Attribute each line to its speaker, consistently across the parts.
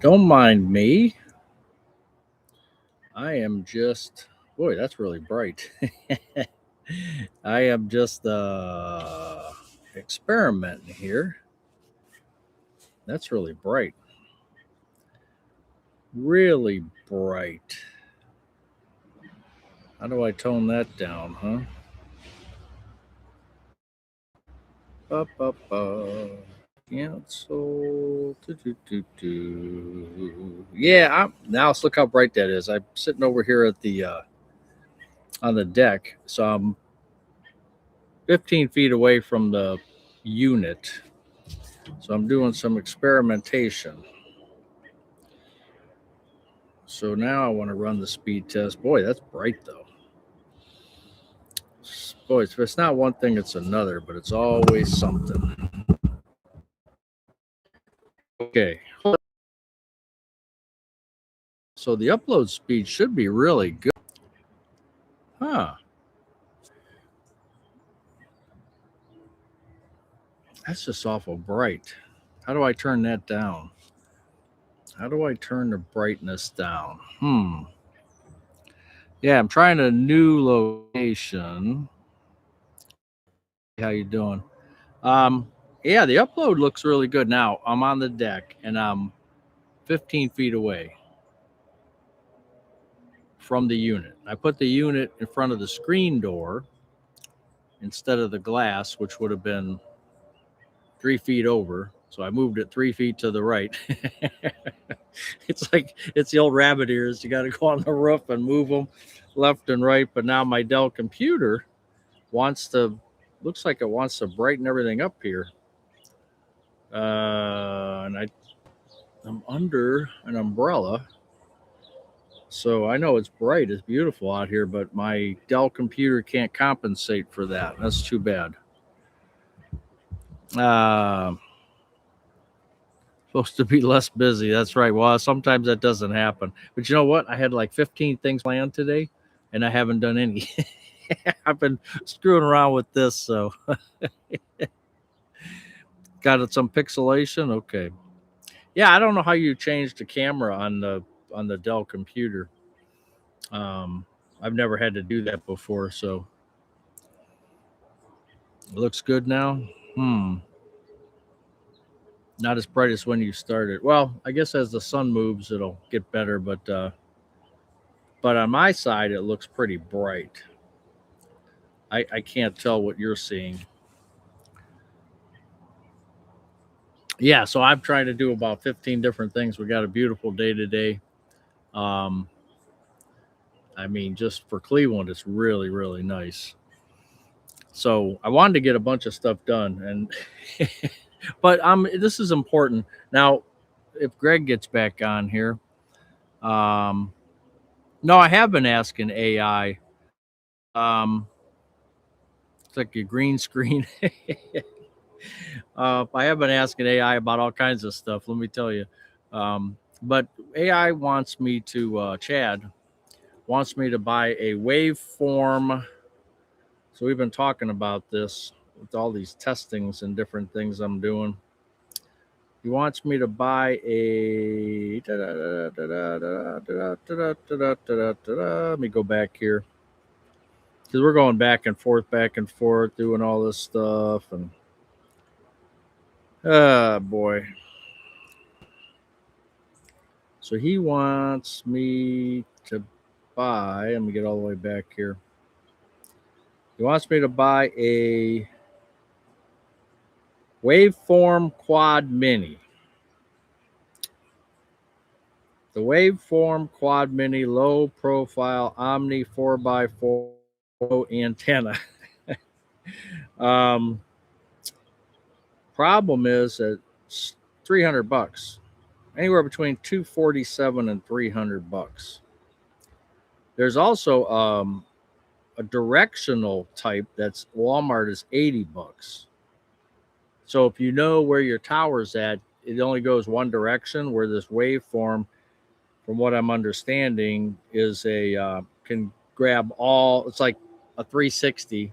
Speaker 1: Don't mind me. I am just, boy, that's really bright. I am just experimenting here. That's really bright. Really bright. How do I tone that down, huh? Ba, ba, ba. Cancel. Yeah, now let's look how bright that is. I'm sitting over here at the on the deck, so I'm 15 feet away from the unit. So I'm doing some experimentation. So now I want to run the speed test. Boy, that's bright though. Boy, it's not one thing, it's another, but it's always something. Okay. So the upload speed should be really good. Huh. That's just awful bright. How do I turn that down? How do I turn the brightness down? Yeah, I'm trying a new location. How you doing? Um, yeah, the upload looks really good now. I'm on the deck and I'm 15 feet away from the unit. I put the unit in front of the screen door instead of the glass, which would have been 3 feet over. So I moved it 3 feet to the right. It's like it's the old rabbit ears. You got to go on the roof and move them left and right. But now my Dell computer wants to, looks like it wants to brighten everything up here. I'm under an umbrella. So I know it's bright, it's beautiful out here, but my Dell computer can't compensate for that. That's too bad. Uh, Supposed to be less busy. That's right. Well, sometimes that doesn't happen. But you know what? I had like 15 things planned today, and I haven't done any. I've been screwing around with this, so got it some pixelation. Okay. Yeah, I don't know how you change the camera on the Dell computer. Um, I've never had to do that before, so it looks good now. Hmm. Not as bright as when you started. Well, I guess as the sun moves, it'll get better, but on my side, it looks pretty bright. I can't tell what you're seeing. Yeah, so I'm trying to do about 15 different things. We got a beautiful day today. Um, I mean, just for Cleveland, it's really, really nice. So I wanted to get a bunch of stuff done, and but this is important now. If Greg gets back on here, um, no, I have been asking AI. Um, it's like a green screen. I have been asking AI about all kinds of stuff. Let me tell you. But AI wants me to Chad wants me to buy a waveform. So we've been talking about this with all these testings and different things I'm doing. He wants me to buy a. Let me go back here because we're going back and forth, doing all this stuff, and boy. So he wants me to buy. Let me get all the way back here. He wants me to buy a Waveform Quad Mini. The Waveform Quad Mini low profile Omni 4x4 antenna. um, Problem is that it's $300, anywhere between 247 and $300. There's also a directional type that's Walmart is $80. So if you know where your tower's at, it only goes one direction. Where this waveform, from what I'm understanding, is a can grab all. It's like a 360,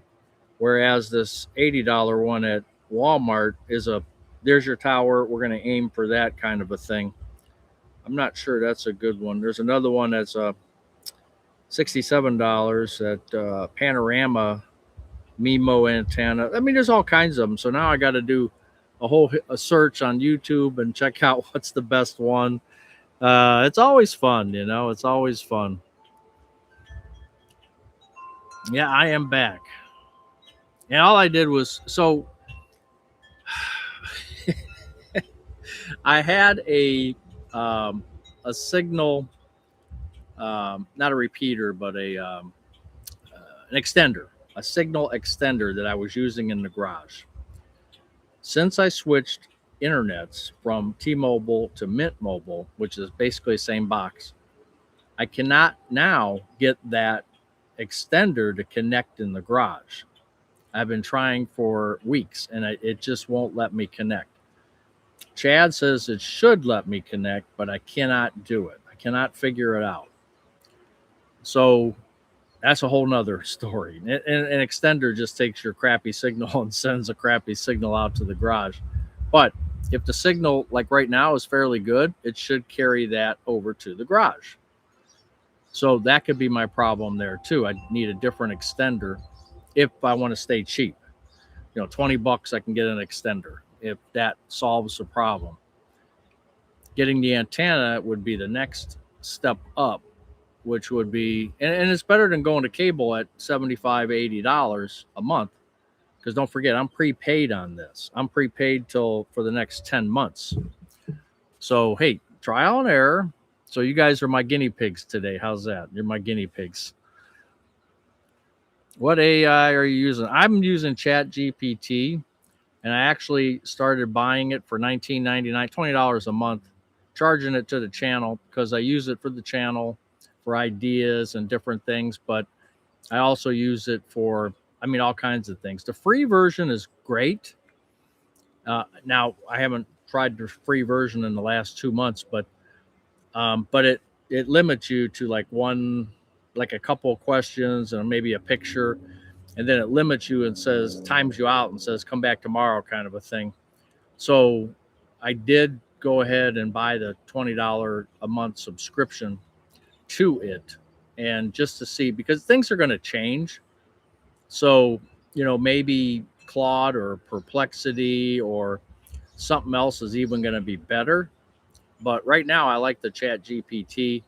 Speaker 1: whereas this $80 one at Walmart is a there's your tower. We're going to aim for that kind of a thing. I'm not sure that's a good one. There's another one that's $67 at Panorama MIMO antenna. I mean, there's all kinds of them. So now I got to do a search on YouTube and check out what's the best one. It's always fun, you know. It's always fun. Yeah, I am back, and all I did was so I had a signal, not a repeater, but an extender, a signal extender that I was using in the garage. Since I switched internets from T-Mobile to Mint Mobile, which is basically the same box, I cannot now get that extender to connect in the garage. I've been trying for weeks and it just won't let me connect. Chad says it should let me connect, but I cannot do it. I cannot figure it out. So that's a whole nother story. An extender just takes your crappy signal and sends a crappy signal out to the garage. But if the signal, like right now, is fairly good, it should carry that over to the garage. So that could be my problem there too. I need a different extender if I want to stay cheap. You know, $20 I can get an extender if that solves the problem. Getting the antenna would be the next step up, which would be, and it's better than going to cable at $75, $80 a month. Because don't forget, I'm prepaid on this. I'm prepaid for the next 10 months. So, hey, trial and error. So you guys are my guinea pigs today. How's that? You're my guinea pigs. What AI are you using? I'm using ChatGPT, and I actually started buying it for $19.99, $20 a month, charging it to the channel because I use it for the channel for ideas and different things, but I also use it for, I mean, all kinds of things. The free version is great. Now, I haven't tried the free version in the last 2 months, but it limits you to like a couple of questions and maybe a picture, and then it limits you and says, times you out and says, come back tomorrow, kind of a thing. So I did go ahead and buy the $20 a month subscription to it, and just to see, because things are going to change. So, you know, maybe Claude or Perplexity or something else is even going to be better. But right now, I like the ChatGPT.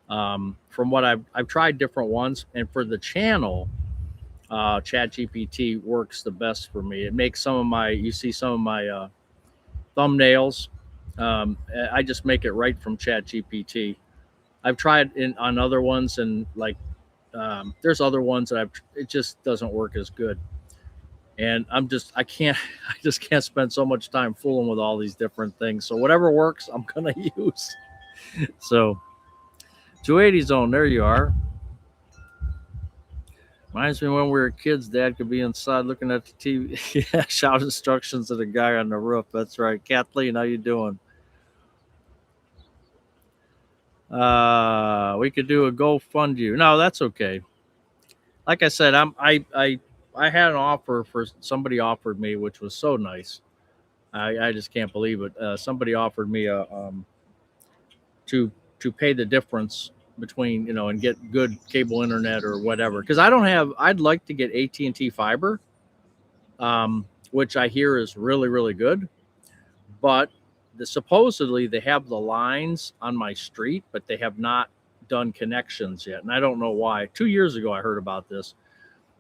Speaker 1: From what I've tried different ones, and for the channel, ChatGPT works the best for me. It makes some of my thumbnails. I just make it right from ChatGPT. I've tried on other ones, and there's other ones that it just doesn't work as good. And I just can't spend so much time fooling with all these different things. So whatever works, I'm gonna use. So 280 zone, there you are. Reminds me when we were kids, Dad could be inside looking at the TV. Yeah, shout instructions at the guy on the roof. That's right. Kathleen, how you doing? We could do a GoFundMe. No, that's okay. Like I said, I had an offer for somebody offered me, which was so nice. I just can't believe it. Somebody offered me to pay the difference between, you know, and get good cable internet or whatever, because I'd like to get AT&T fiber, which I hear is really, really good, but supposedly they have the lines on my street, but they have not done connections yet, and I don't know why. 2 years ago I heard about this,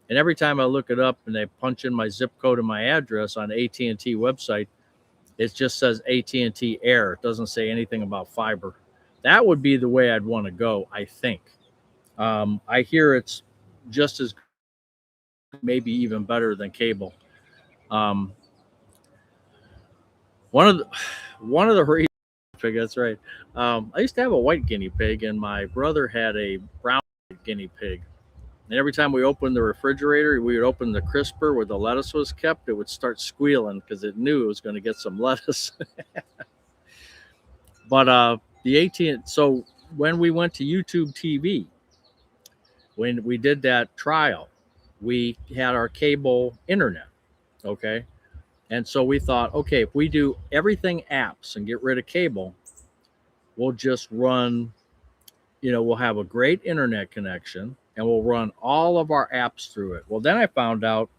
Speaker 1: and every time I look it up and they punch in my zip code and my address on AT&T website, it just says AT&T Air. It doesn't say anything about fiber. That would be the way I'd want to go, I think. I hear it's just as, maybe even better than cable. One of the reasons, that's right. I used to have a white guinea pig, and my brother had a brown guinea pig. And every time we opened the refrigerator, we would open the crisper where the lettuce was kept, it would start squealing because it knew it was going to get some lettuce. But so when we went to YouTube TV, when we did that trial, we had our cable internet, okay? And so we thought, okay, if we do everything apps and get rid of cable, we'll just run, we'll have a great internet connection and we'll run all of our apps through it. Well, then I found out,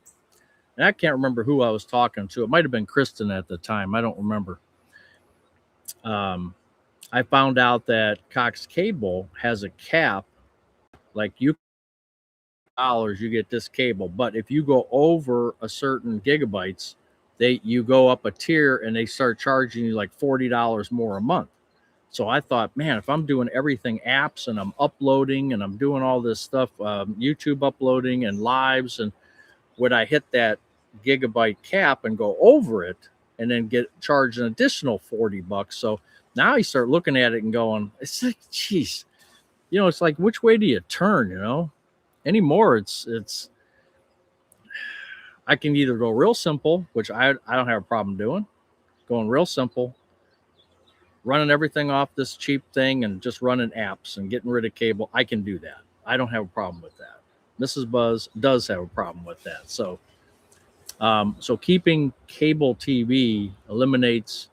Speaker 1: and I can't remember who I was talking to. It might have been Kristen at the time. I don't remember. I found out that Cox Cable has a cap, like $, you get this cable, but if you go over a certain gigabytes, you go up a tier and they start charging you like $40 more a month. So I thought, man, if I'm doing everything apps and I'm uploading and I'm doing all this stuff, YouTube uploading and lives, and would I hit that gigabyte cap and go over it and then get charged an additional $40? So now you start looking at it and going, it's like, geez, it's like, which way do you turn, anymore? It's I can either go real simple, which I don't have a problem doing, going real simple, running everything off this cheap thing and just running apps and getting rid of cable. I can do that. I don't have a problem with that. Mrs. Buzz does have a problem with that. So keeping cable TV eliminates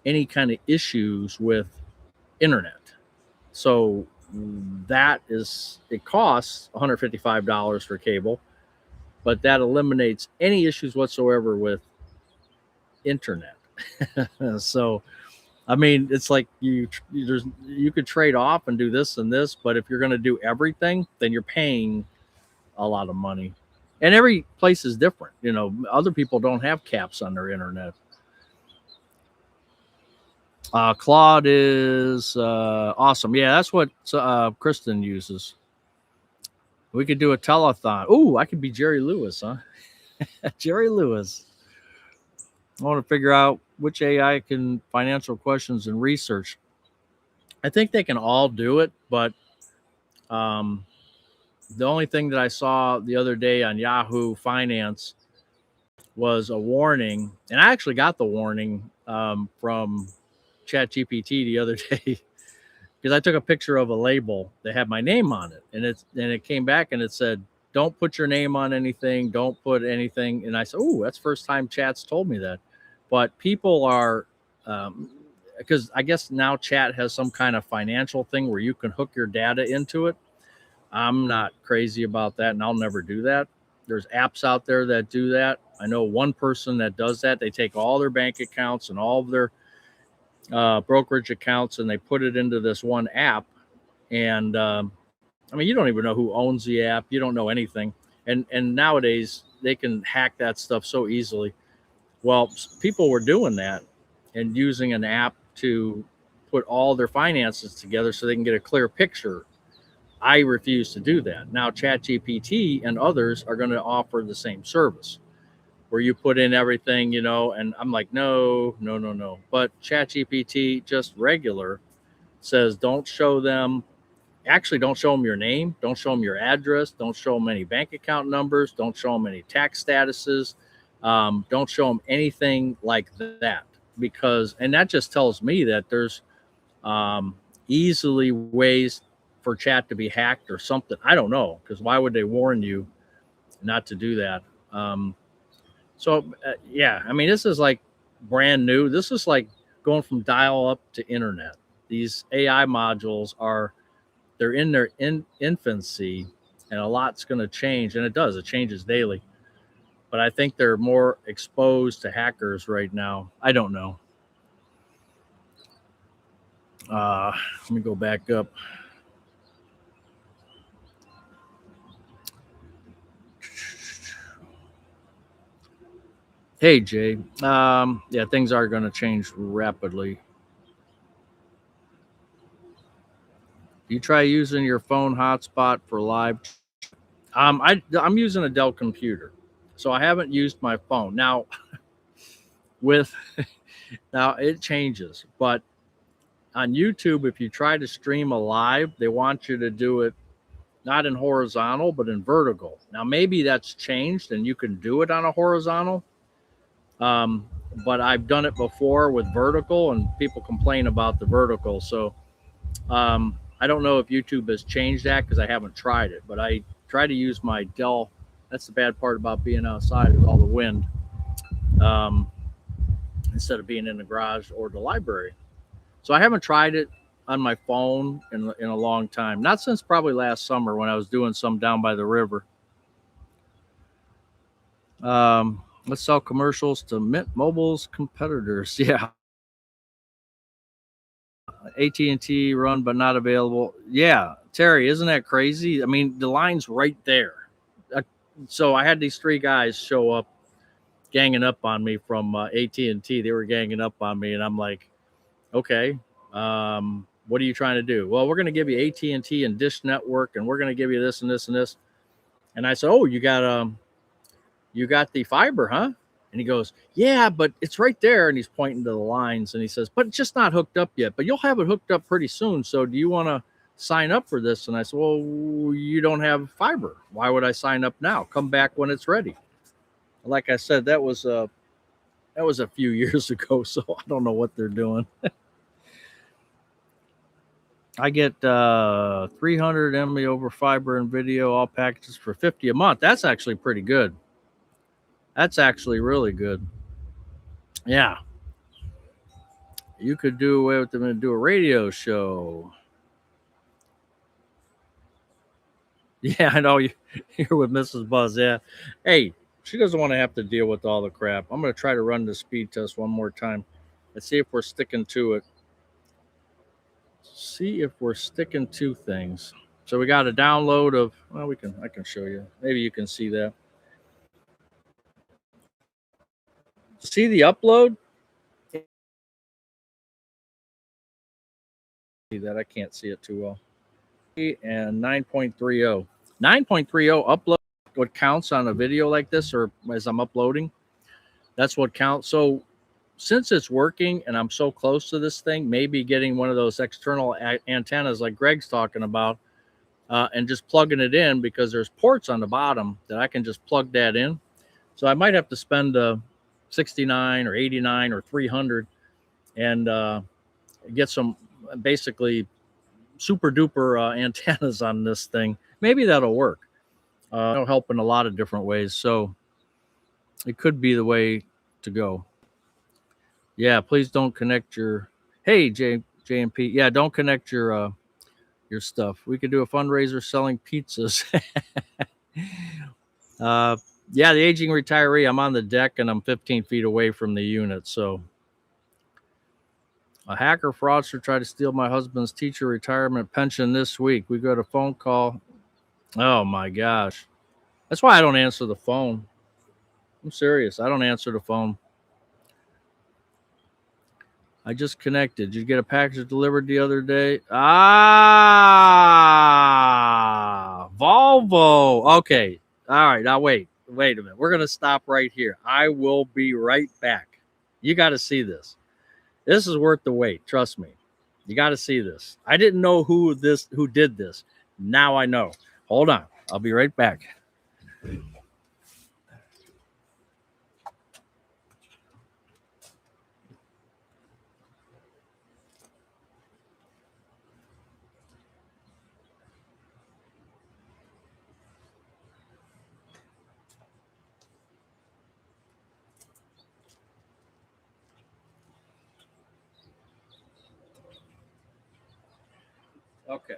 Speaker 1: any kind of issues with internet. So it costs $155 for cable, but that eliminates any issues whatsoever with internet. So, I mean, it's like you could trade off and do this and this, but if you're going to do everything, then you're paying a lot of money. And every place is different. Other people don't have caps on their internet. Claude is awesome. Yeah, that's what Kristen uses. We could do a telethon. Ooh, I could be Jerry Lewis, huh? Jerry Lewis. I want to figure out which AI can financial questions and research. I think they can all do it, but the only thing that I saw the other day on Yahoo Finance was a warning, and I actually got the warning from ChatGPT the other day because I took a picture of a label that had my name on it, and it came back and it said, "Don't put your name on anything. Don't put anything." And I said, "Oh, that's the first time Chat's told me that." But people are, because I guess now Chat has some kind of financial thing where you can hook your data into it. I'm not crazy about that, and I'll never do that. There's apps out there that do that. I know one person that does that. They take all their bank accounts and all of their brokerage accounts and they put it into this one app. And I mean, you don't even know who owns the app. You don't know anything. And nowadays they can hack that stuff so easily. Well, people were doing that and using an app to put all their finances together so they can get a clear picture. I refuse to do that. Now, ChatGPT and others are going to offer the same service where you put in everything, and I'm like, no. But ChatGPT, just regular, says don't show them your name, don't show them your address, don't show them any bank account numbers, don't show them any tax statuses, don't show them anything like that, and that just tells me that there's easily ways for Chat to be hacked or something. I don't know, because why would they warn you not to do that? Yeah, I mean, this is like brand new. This is like going from dial up to internet. These AI modules they're in their infancy, and a lot's going to change, and it changes daily. But I think they're more exposed to hackers right now. I don't know. Let me go back up. Hey, Jay. Yeah, things are going to change rapidly. You try using your phone hotspot for live. I'm using a Dell computer, so I haven't used my phone. Now, now it changes, but on YouTube, if you try to stream a live, they want you to do it not in horizontal, but in vertical. Now, maybe that's changed and you can do it on a horizontal. But I've done it before with vertical and people complain about the vertical. So I don't know if YouTube has changed that because I haven't tried it, but I try to use my Dell. That's the bad part about being outside with all the wind, instead of being in the garage or the library. So I haven't tried it. on my phone in a long time. Not since probably last summer when I was doing some down by the river. Let's sell commercials to Mint Mobile's competitors. Yeah. AT&T run but not available. Yeah, Terry, isn't that crazy? I mean, the line's right there. So I had these three guys show up, ganging up on me from AT&T. They were ganging up on me, and I'm like, okay, what are you trying to do? Well, we're going to give you AT&T and Dish Network, and we're going to give you this and this and this. And I said, oh, you got the fiber, huh? And he goes, yeah, but it's right there. And he's pointing to the lines, and he says, but it's just not hooked up yet, but you'll have it hooked up pretty soon. So do you want to sign up for this? And I said, well, you don't have fiber. Why would I sign up now? Come back when it's ready. Like I said, that was a few years ago, so I don't know what they're doing. I get 300 MB over fiber and video, all packages for $50 a month. That's actually pretty good. That's actually really good. Yeah. You could do away with them and do a radio show. Yeah, I know you're with Mrs. Buzz. Yeah. Hey, she doesn't want to have to deal with all the crap. I'm going to try to run the speed test one more time. Let's see if we're sticking to it. See if we're sticking to things. So we got a download of, well, I can show you. Maybe you can see that. See the upload? See that? I can't see it too well. And 9.30. 9.30 upload, what counts on a video like this, or as I'm uploading, that's what counts. So since it's working and I'm so close to this thing, maybe getting one of those external antennas like Greg's talking about, and just plugging it in, because there's ports on the bottom that I can just plug that in. So I might have to spend 69 or 89 or 300 and get some basically super duper antennas on this thing. Maybe that'll work. It'll help in a lot of different ways. So it could be the way to go. Yeah, please don't connect your. Hey, JMP. Yeah, don't connect your stuff. We could do a fundraiser selling pizzas. Yeah, the aging retiree. I'm on the deck and I'm 15 feet away from the unit. So a hacker fraudster tried to steal my husband's teacher retirement pension this week. We got a phone call. Oh my gosh. That's why I don't answer the phone. I'm serious. I don't answer the phone. I just connected. Did you get a package delivered the other day? Ah, Volvo. Okay. All right. Now wait a minute. We're going to stop right here. I will be right back. You got to see this. This is worth the wait. Trust me. You got to see this. I didn't know who did this. Now I know. Hold on. I'll be right back. Okay.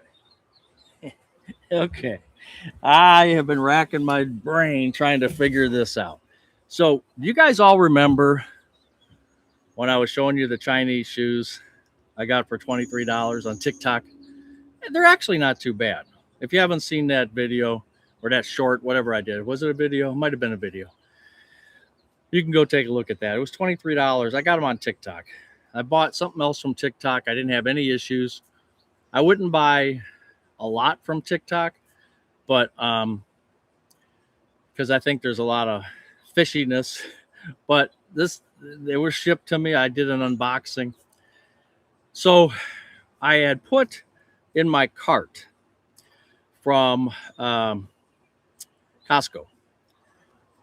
Speaker 1: Okay. I have been racking my brain trying to figure this out. So, you guys all remember when I was showing you the Chinese shoes I got for $23 on TikTok? They're actually not too bad. If you haven't seen that video or that short, whatever I did, was it a video? It might have been a video. You can go take a look at that. It was $23. I got them on TikTok. I bought something else from TikTok. I didn't have any issues. I wouldn't buy a lot from TikTok, but because I think there's a lot of fishiness. But they were shipped to me. I did an unboxing. So I had put in my cart from Costco.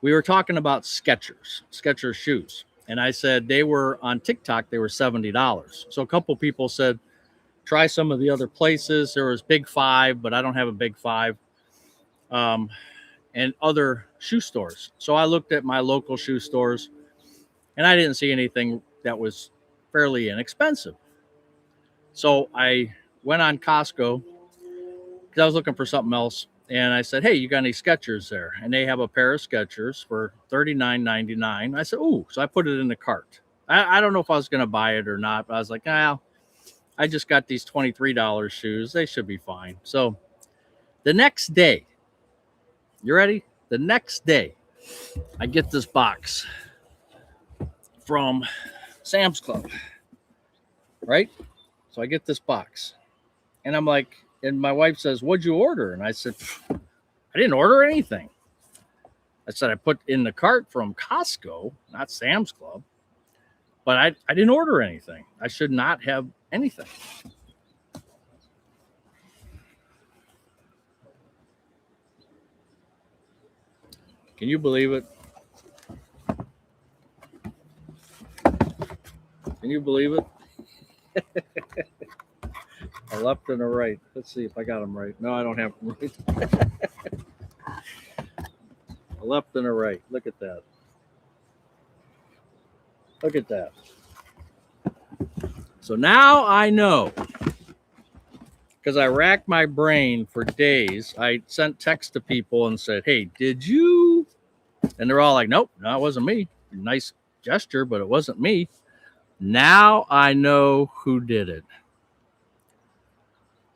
Speaker 1: We were talking about Skechers shoes. And I said they were on TikTok, they were $70. So a couple people said, try some of the other places. There was Big Five, but I don't have a Big Five. And other shoe stores. So I looked at my local shoe stores and I didn't see anything that was fairly inexpensive. So I went on Costco because I was looking for something else. And I said, hey, you got any Skechers there? And they have a pair of Skechers for $39.99. I said, ooh. So I put it in the cart. I don't know if I was going to buy it or not, but I was like, I just got these $23 shoes. They should be fine. So the next day, you ready? The next day, I get this box from Sam's Club, right? So I get this box. And I'm like, and my wife says, what'd you order? And I said, I didn't order anything. I said, I put in the cart from Costco, not Sam's Club, but I didn't order anything. I should not have anything. Can you believe it? Can you believe it? A left and a right. Let's see if I got them right. No, I don't have them right. A left and a right. Look at that. Look at that. So now I know, because I racked my brain for days. I sent texts to people and said, hey, did you? And they're all like, nope, no, it wasn't me. Nice gesture, but it wasn't me. Now I know who did it.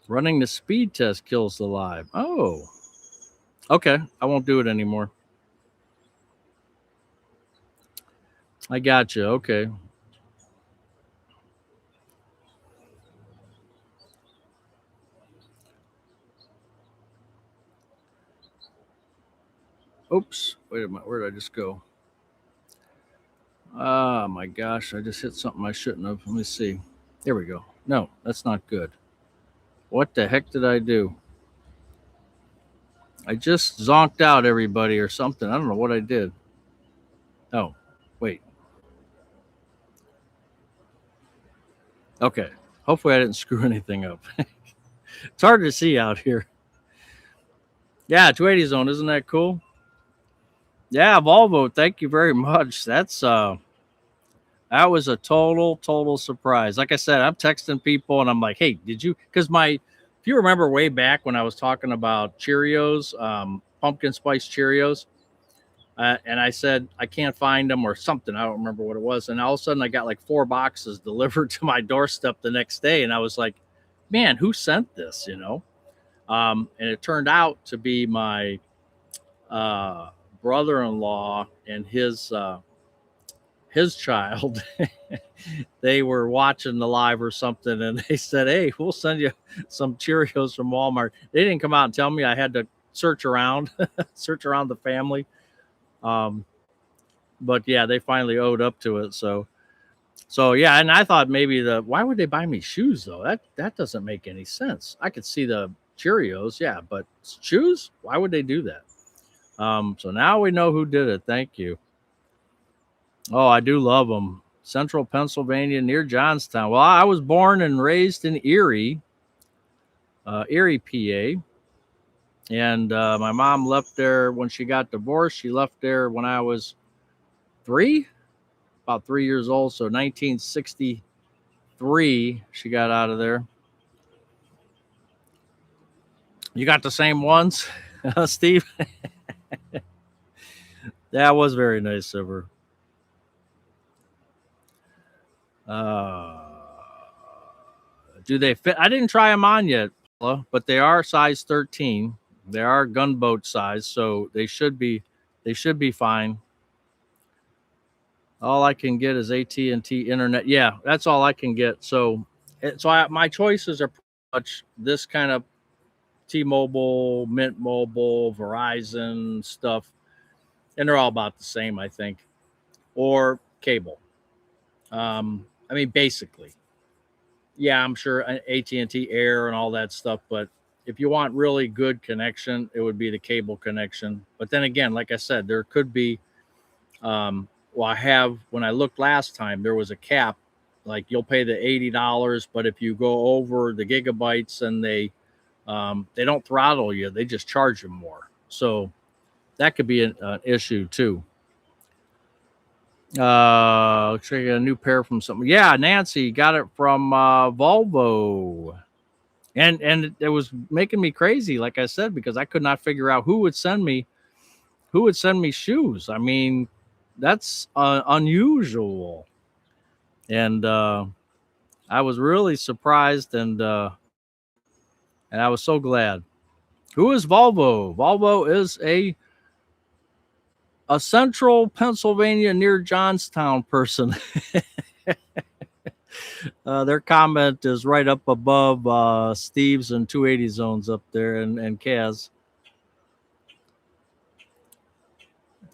Speaker 1: Running the speed test kills the live. Oh, okay. I won't do it anymore. I got you. Okay. Oops. Wait a minute. Where did I just go? Oh my gosh. I just hit something I shouldn't have. Let me see. There we go. No, that's not good. What the heck did I do? I just zonked out everybody or something. I don't know what I did. Oh, wait. Okay. Hopefully I didn't screw anything up. It's hard to see out here. Yeah, 280 zone. Isn't that cool? Yeah, Volvo. Thank you very much. That was a total surprise. Like I said, I'm texting people and I'm like, hey, did you? Because if you remember way back when I was talking about Cheerios, pumpkin spice Cheerios, and I said I can't find them or something. I don't remember what it was. And all of a sudden, I got like 4 boxes delivered to my doorstep the next day, and I was like, man, who sent this? And it turned out to be my brother-in-law and his child. They were watching the live or something, and they said, hey, we'll send you some Cheerios from Walmart. They didn't come out and tell me. I had to search around the family. But yeah, they finally owed up to it. So yeah, and I thought maybe why would they buy me shoes though? That doesn't make any sense. I could see the Cheerios, yeah, but shoes? Why would they do that? So now we know who did it. Thank you. Oh, I do love them. Central Pennsylvania near Johnstown. Well, I was born and raised in Erie, PA. And my mom left there when she got divorced. She left there when I was about 3 years old. So 1963, she got out of there. You got the same ones, Steve? That was very nice of her. Do they fit? I didn't try them on yet, but they are size 13. They are gunboat size, so they should be fine. All I can get is AT&T internet. Yeah, that's all I can get. So my choices are pretty much this kind of T-Mobile, Mint Mobile, Verizon stuff, and they're all about the same, I think, or cable. I mean, basically, yeah, I'm sure AT&T Air and all that stuff, but if you want really good connection, it would be the cable connection. But then again, like I said, there could be, when I looked last time, there was a cap, like you'll pay the $80, but if you go over the gigabytes and they don't throttle you, they just charge you more. So that could be an issue too. Looks like a new pair from something. Yeah, Nancy got it from Volvo. And it was making me crazy, like I said, because I could not figure out who would send me shoes. I mean, that's unusual. And I was really surprised, and I was so glad. Who is Volvo? Volvo is a central Pennsylvania near Johnstown person. Their comment is right up above Steve's and 280 zones up there, and Kaz.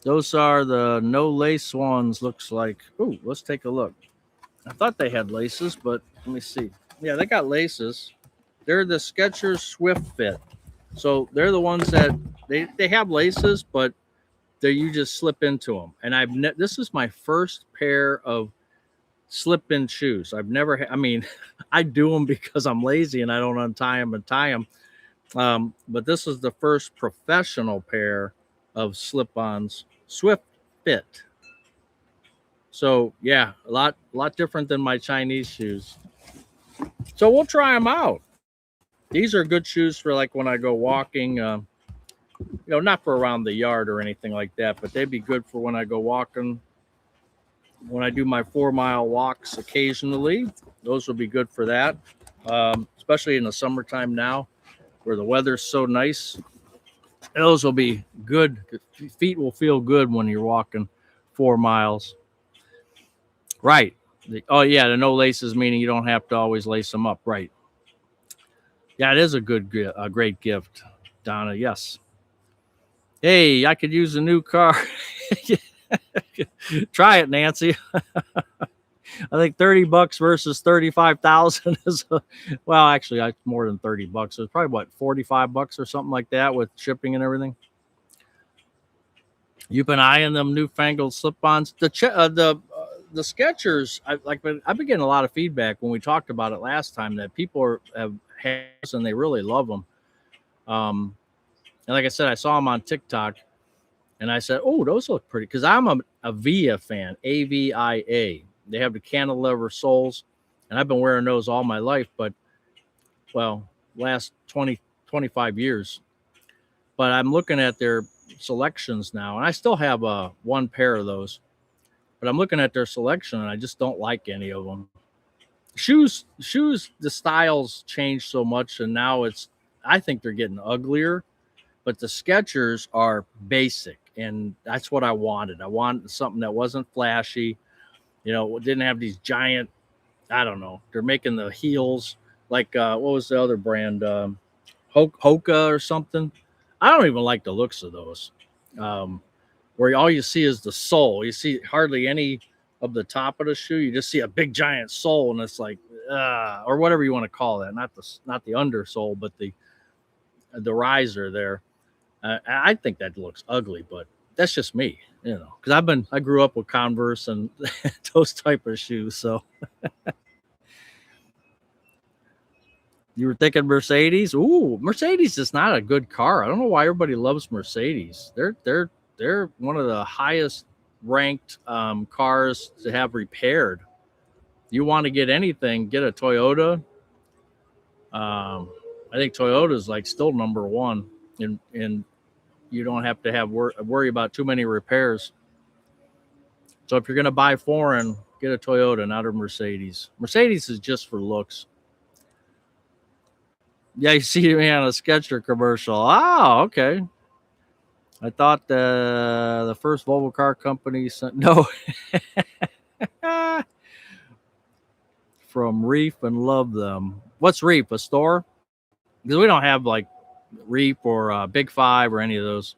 Speaker 1: Those are the no lace ones, looks like. Oh, let's take a look. I thought they had laces, but let me see. Yeah, they got laces. They're the Skechers Swift Fit. So they're the ones that they have laces, but you just slip into them. And this is my first pair of slip-in shoes. I've never. I mean, I do them because I'm lazy and I don't untie them and tie them. But this is the first professional pair of slip-ons, Swift Fit. So yeah, a lot different than my Chinese shoes. So we'll try them out. These are good shoes for like when I go walking. Not for around the yard or anything like that, but they'd be good for when I go walking. When I do my 4-mile walks occasionally, those will be good for that. Especially in the summertime now, where the weather's so nice. Those will be good. Feet will feel good when you're walking 4 miles. Right. Oh yeah, the no laces meaning you don't have to always lace them up. Right. Yeah, it is a great gift, Donna. Yes. Hey, I could use a new car. Try it, Nancy. I think $30 versus 35,000 is well, actually, more than $30. It's probably what, $45 or something like that with shipping and everything. You've been eyeing them newfangled slip-ons. The Skechers. I've been getting a lot of feedback when we talked about it last time that people have had and they really love them. And like I said, I saw them on TikTok, and I said, "Oh, those look pretty." Because I'm a Via fan, AVIA. They have the cantilever soles, and I've been wearing those all my life. But well, last 20, 25 years. But I'm looking at their selections now, and I still have one pair of those. But I'm looking at their selection, and I just don't like any of them. Shoes, the styles change so much, and now I think they're getting uglier. But the Skechers are basic, and that's what I wanted. I wanted something that wasn't flashy, didn't have these giant. I don't know. They're making the heels like what was the other brand? Hoka or something. I don't even like the looks of those. Where all you see is the sole. You see hardly any of the top of the shoe. You just see a big giant sole, and it's like, or whatever you want to call that. Not the undersole, but the riser there. I think that looks ugly, but that's just me, because I grew up with Converse and those type of shoes. So you were thinking Mercedes? Ooh, Mercedes is not a good car. I don't know why everybody loves Mercedes. They're one of the highest ranked cars to have repaired. You want to get anything, get a Toyota. I think Toyota is like still number one in you don't have to worry about too many repairs. So if you're going to buy foreign, get a Toyota, not a Mercedes. Mercedes is just for looks. Yeah, you see me on a Skechers commercial. Oh, okay. I thought the first Volvo car company sent no from Reef and love them. What's Reef? A store? Because we don't have like Reef or Big Five or any of those.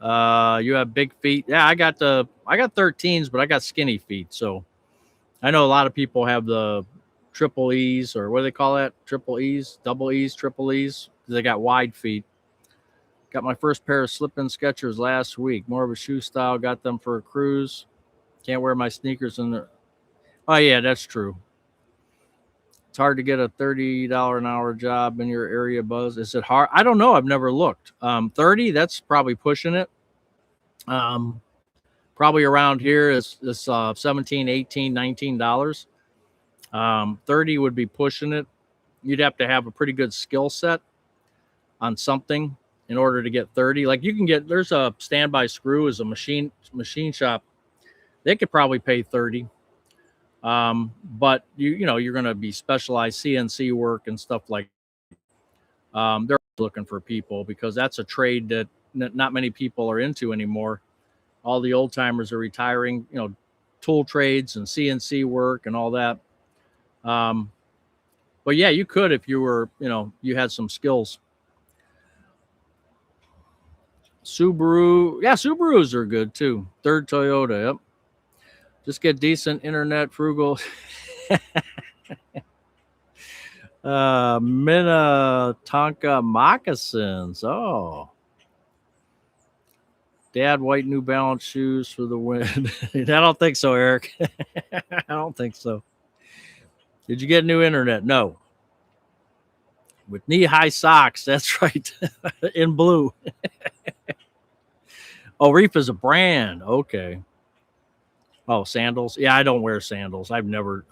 Speaker 1: You have big feet. Yeah, I got 13s, but I got skinny feet. So I know a lot of people have the triple E's, or what do they call that? Triple E's, double E's, triple E's. They got wide feet. Got my first pair of slip-in Skechers last week. More of a shoe style. Got them for a cruise. Can't wear my sneakers in there. Oh yeah, that's true. It's hard to get a $30 an hour job in your area, Buzz. Is it hard? I don't know. I've never looked. 30, that's probably pushing it. Probably around here is 17, 18, $19. 30 would be pushing it. You'd have to have a pretty good skill set on something in order to get 30. Like you can get, there's a standby screw as a machine shop. They could probably pay 30. But you're going to be specialized CNC work and stuff like they're looking for people because that's a trade that not many people are into anymore. All the old timers are retiring, tool trades and CNC work and all that. But yeah, you could if you were, you had some skills. Subaru, yeah, Subarus are good too. Third Toyota, yep. Just get decent internet, frugal. Minnetonka moccasins. Oh, Dad, white New Balance shoes for the win. I don't think so, Eric. I don't think so. Did you get new internet? No. With knee-high socks. That's right. In blue. Oh, Reef is a brand. Okay. Oh, sandals. Yeah, I don't wear sandals. I've never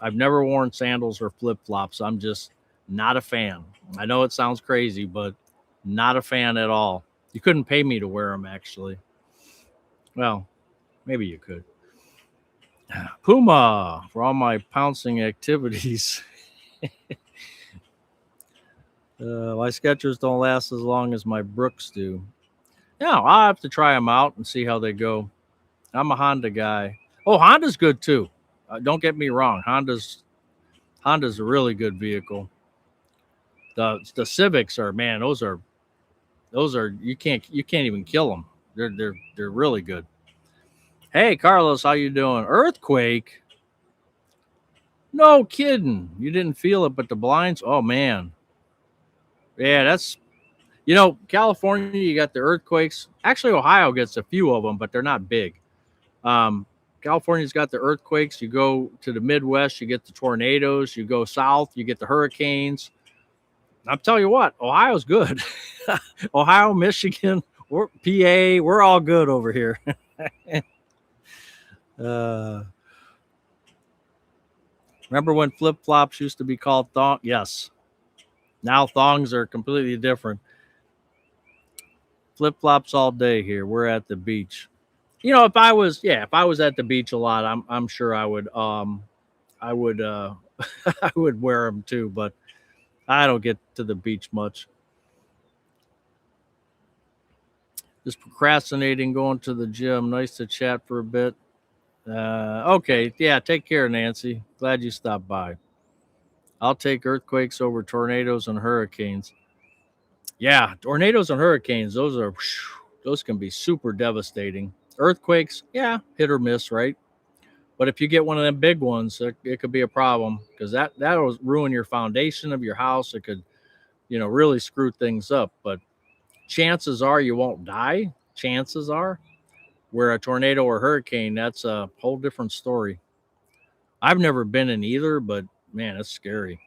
Speaker 1: worn sandals or flip-flops. I'm just not a fan. I know it sounds crazy, but not a fan at all. You couldn't pay me to wear them, actually. Well, maybe you could. Puma for all my pouncing activities. My Skechers don't last as long as my Brooks do. Yeah, I'll have to try them out and see how they go. I'm a Honda guy. Oh, Honda's good too. Don't get me wrong. Honda's a really good vehicle. The Civics are, man, those are you can't even kill them. They're really good. Hey, Carlos, how you doing? Earthquake? No kidding. You didn't feel it, but the blinds, oh man. Yeah, that's California, you got the earthquakes. Actually, Ohio gets a few of them, but they're not big. California's got the earthquakes. You go to the Midwest, you get the tornadoes. You go south, you get the hurricanes. I'll tell you what, Ohio's good. Ohio, Michigan, PA, we're all good over here. Remember when flip-flops used to be called thong? Yes. Now thongs are completely different. Flip-flops all day here. We're at the beach. If I was at the beach a lot, I'm sure I would I would wear them too, but I don't get to the beach much. Just procrastinating going to the gym. Nice to chat for a bit. Okay, yeah, take care, Nancy. Glad you stopped by. I'll take earthquakes over tornadoes and hurricanes. Yeah, tornadoes and hurricanes, those can be super devastating. Earthquakes, yeah, hit or miss, right? But if you get one of them big ones, it could be a problem because that'll ruin your foundation of your house. It could, really screw things up. But chances are you won't die. Chances are, where a tornado or hurricane, that's a whole different story. I've never been in either, but man, it's scary.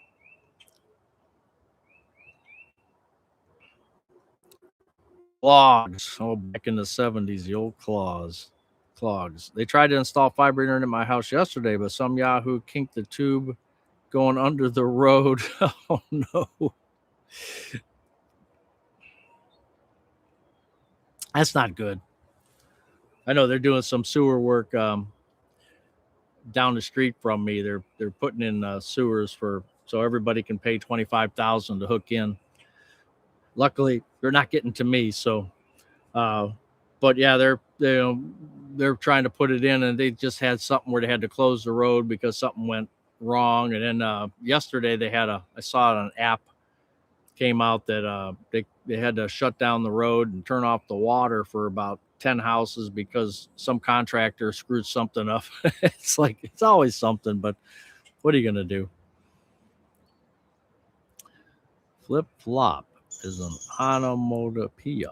Speaker 1: Clogs. Oh, back in the 70s, the old clogs. They tried to install fiber internet in my house yesterday, but some Yahoo kinked the tube going under the road. Oh no. That's not good. I know they're doing some sewer work down the street from me. They're putting in sewers so everybody can pay $25,000 to hook in. Luckily, they're not getting to me. So, but yeah, they're trying to put it in, and they just had something where they had to close the road because something went wrong. And then yesterday I saw it on an app came out that they had to shut down the road and turn off the water for about 10 houses because some contractor screwed something up. It's like it's always something, but what are you gonna do? Flip flop is an onomatopoeia.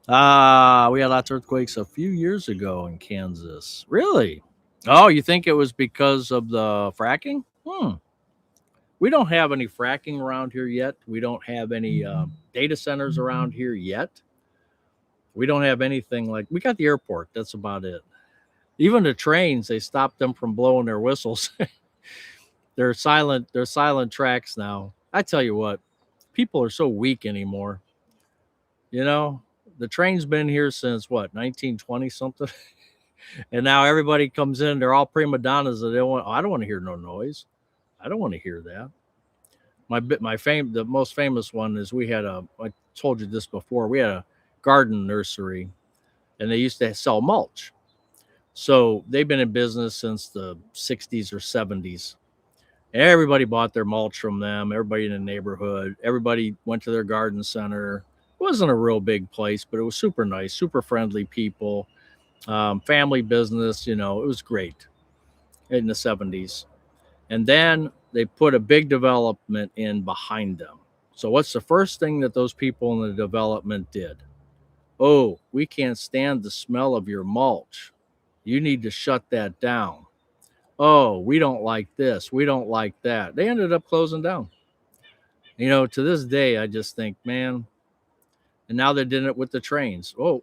Speaker 1: We had lots of earthquakes a few years ago in Kansas. Really? Oh, you think it was because of the fracking? We don't have any fracking around here yet. We don't have any data centers around here yet. We don't have anything like we got the airport. That's about it. Even the trains, they stopped them from blowing their whistles. They're silent. They're silent tracks now. I tell you what, people are so weak anymore. You know, the train's been here since what 1920 something, and now everybody comes in. They're all prima donnas. And they want. Oh, I don't want to hear no noise. I don't want to hear that. The most famous one is we had a. I told you this before. We had a garden nursery, and they used to sell mulch. So they've been in business since the 60s or 70s. Everybody bought their mulch from them. Everybody in the neighborhood. Everybody went to their garden center. It wasn't a real big place, but it was super nice, super friendly people. Family business. It was great in the 70s. And then they put a big development in behind them. So what's the first thing that those people in the development did? Oh, we can't stand the smell of your mulch. You need to shut that down. Oh, we don't like this. We don't like that. They ended up closing down. To this day, I just think, man, and now they're doing it with the trains. Oh,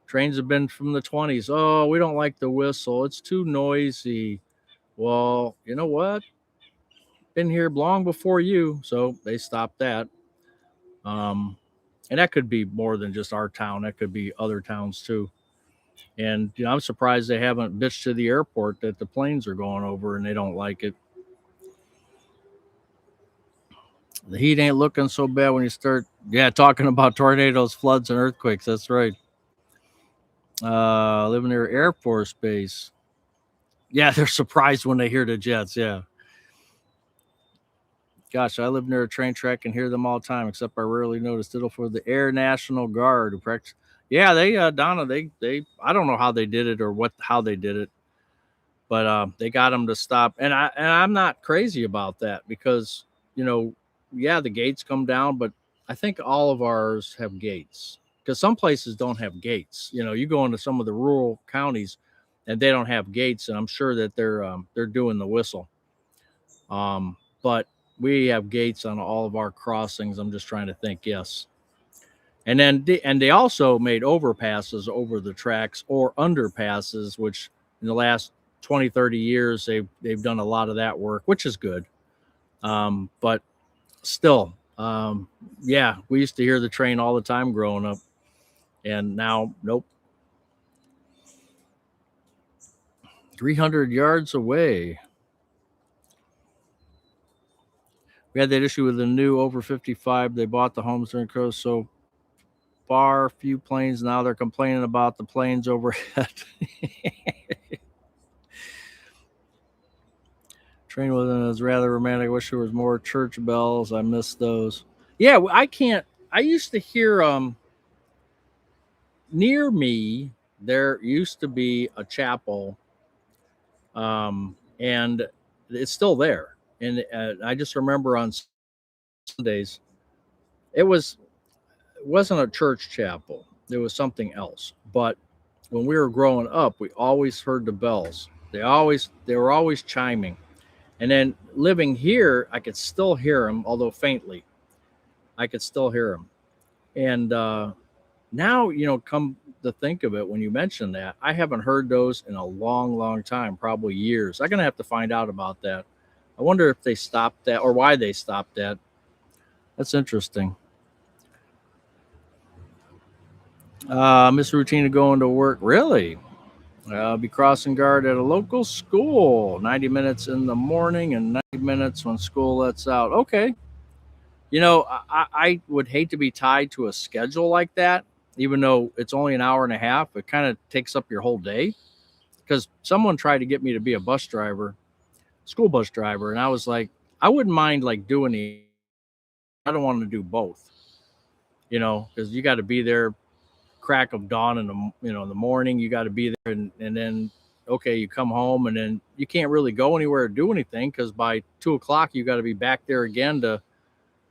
Speaker 1: trains have been from the 20s. Oh, we don't like the whistle. It's too noisy. Well, you know what? Been here long before you. So they stopped that. Um, and that could be more than just our town. That could be other towns too. And I'm surprised they haven't bitched to the airport that the planes are going over and they don't like it. The heat ain't looking so bad when you start, talking about tornadoes, floods, and earthquakes. That's right. Living near Air Force Base. Yeah, they're surprised when they hear the jets. Yeah. Gosh, I live near a train track and hear them all the time, except I rarely notice it for the Air National Guard who practice. Yeah, Donna, I don't know how they did it or how they did it, but they got them to stop. And I'm not crazy about that because you know, yeah, the gates come down, but I think all of ours have gates because some places don't have gates. You go into some of the rural counties and they don't have gates, and I'm sure that they're doing the whistle. But we have gates on all of our crossings. I'm just trying to think. Yes. And they also made overpasses over the tracks or underpasses, which in the last 20, 30 years they've done a lot of that work, which is good. But still, yeah, we used to hear the train all the time growing up, and now nope. 300 yards away. We had that issue with the new over 55. They bought the homes during COVID, so far few planes. Now they're complaining about the planes overhead. Train was rather romantic. I wish there was more church bells. I miss those. Yeah, I can't. I used to hear near me there used to be a chapel, and it's still there. And I just remember on Sundays it was it wasn't a church chapel. It was something else. But when we were growing up, we always heard the bells. They were always chiming. And then living here, I could still hear them, although faintly. I could still hear them. And now, come to think of it, when you mention that, I haven't heard those in a long, long time, probably years. I'm gonna have to find out about that. I wonder if they stopped that or why they stopped that. That's interesting. Miss routine of going to work. Really? I'll be crossing guard at a local school. 90 minutes in the morning and 90 minutes when school lets out. Okay. I would hate to be tied to a schedule like that, even though it's only an hour and a half. It kind of takes up your whole day. Because someone tried to get me to be a bus driver, school bus driver, and I was like, I wouldn't mind like doing the. I don't want to do both, because you got to be there crack of dawn in the morning. You got to be there, and then okay, you come home, and then you can't really go anywhere or do anything because by 2 o'clock you got to be back there again to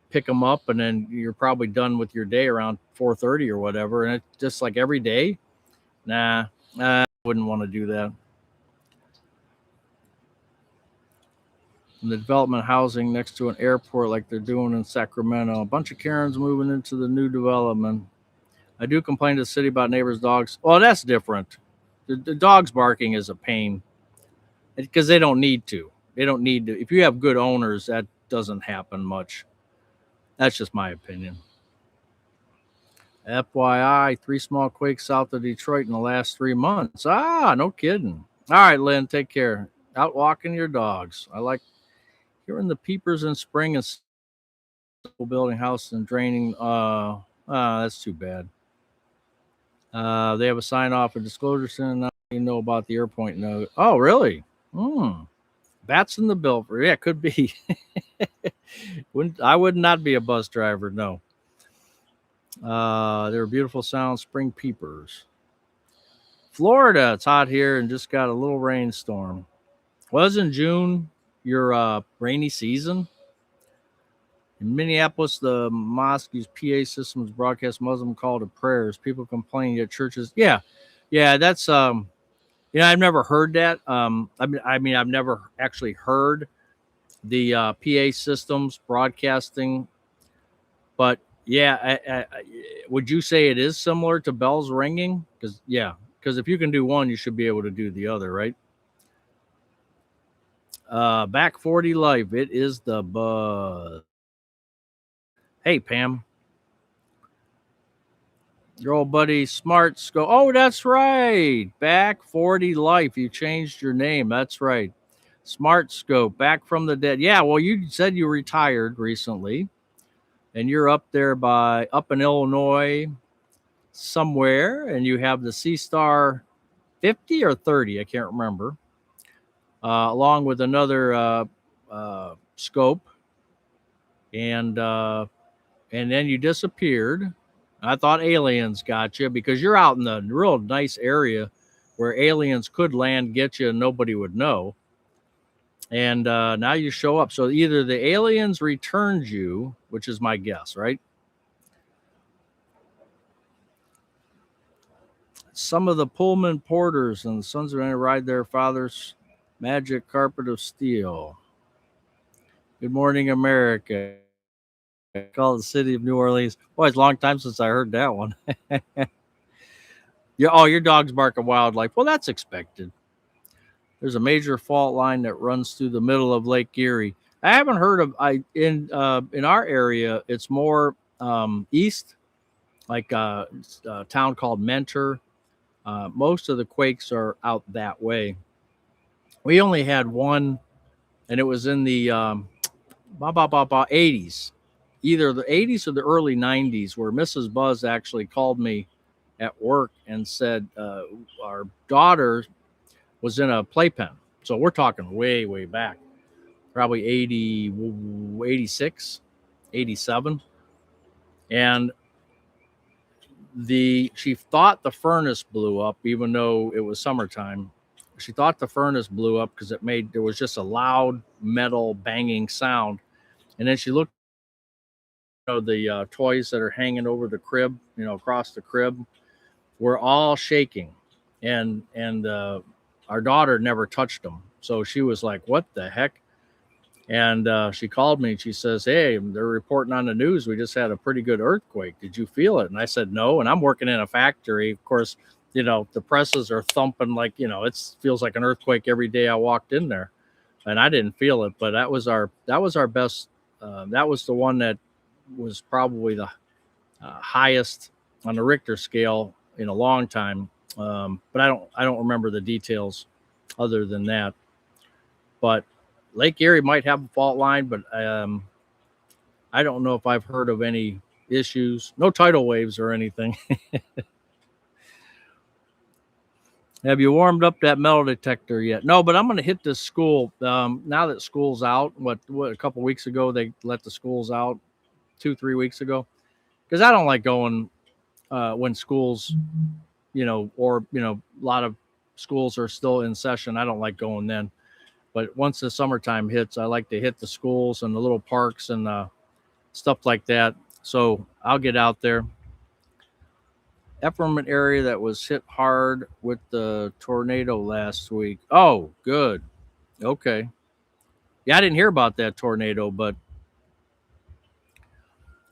Speaker 1: pick them up, and then you're probably done with your day around 4:30 or whatever. And it's just like every day. Nah, I wouldn't want to do that. And the development housing next to an airport like they're doing in Sacramento. A bunch of Karens moving into the new development. I do complain to the city about neighbors' dogs. Well, that's different. The dogs barking is a pain because they don't need to. They don't need to. If you have good owners, that doesn't happen much. That's just my opinion. FYI, 3 small quakes south of Detroit in the last 3 months. Ah, no kidding. All right, Lynn, take care. Out walking your dogs. I like hearing the peepers in spring and building house and draining. That's too bad. They have a sign off a disclosure soon. Now you know about the airpoint note. Oh, really? Bats in the bill for yeah, could be. I would not be a bus driver, no. They're beautiful sound spring peepers. Florida, it's hot here and just got a little rainstorm. Wasn't June your rainy season? In Minneapolis, the mosque's PA systems broadcast Muslim call to prayers. People complaining at churches. Yeah, that's I've never heard that. I mean, I've never actually heard the PA systems broadcasting, but yeah, would you say it is similar to bells ringing? Because if you can do one, you should be able to do the other, right? Back 40 life. It is the buzz. Hey, Pam. Your old buddy Smarts go, oh, that's right. Back 40 life. You changed your name. That's right. Smart Scope, back from the dead. Yeah, well, you said you retired recently, and you're up in Illinois somewhere, and you have the C-Star 50 or 30, I can't remember, along with another scope, and then you disappeared. I thought aliens got you because you're out in the real nice area where aliens could land, get you, and nobody would know. And now you show up. So either the aliens returned you, which is my guess, right? Some of the Pullman porters and the sons are going to ride their father's magic carpet of steel. Good morning, America. Call the city of New Orleans. Boy, it's a long time since I heard that one. Your dog's barking wildlife. Well, that's expected. There's a major fault line that runs through the middle of Lake Erie. I haven't heard of in our area. It's more east, like a town called Mentor. Most of the quakes are out that way. We only had one, and it was in the 80s, either the 80s or the early 90s, where Mrs. Buzz actually called me at work and said our daughter was in a playpen. So we're talking way, way back, probably 80, 86, 87. And she thought the furnace blew up, even though it was summertime. She thought the furnace blew up because there was just a loud metal banging sound. And then she looked at the toys that are hanging over the crib, across the crib, were all shaking. And our daughter never touched them. So she was like, what the heck? And she called me and she says, hey, they're reporting on the news. We just had a pretty good earthquake. Did you feel it? And I said, no. And I'm working in a factory. Of course, the presses are thumping like, it feels like an earthquake every day I walked in there. And I didn't feel it, but that was our best. That was the one that was probably the highest on the Richter scale in a long time. But I don't remember the details other than that. But Lake Erie might have a fault line, but I don't know if I've heard of any issues. No tidal waves or anything. Have you warmed up that metal detector yet? No, but I'm going to hit this school. Now that school's out, what a couple weeks ago, they let the schools out 2-3 weeks ago. Because I don't like going when schools, or, a lot of schools are still in session. I don't like going then. But once the summertime hits, I like to hit the schools and the little parks and stuff like that. So I'll get out there. Efferman area that was hit hard with the tornado last week. Oh, good. Okay. Yeah, I didn't hear about that tornado, but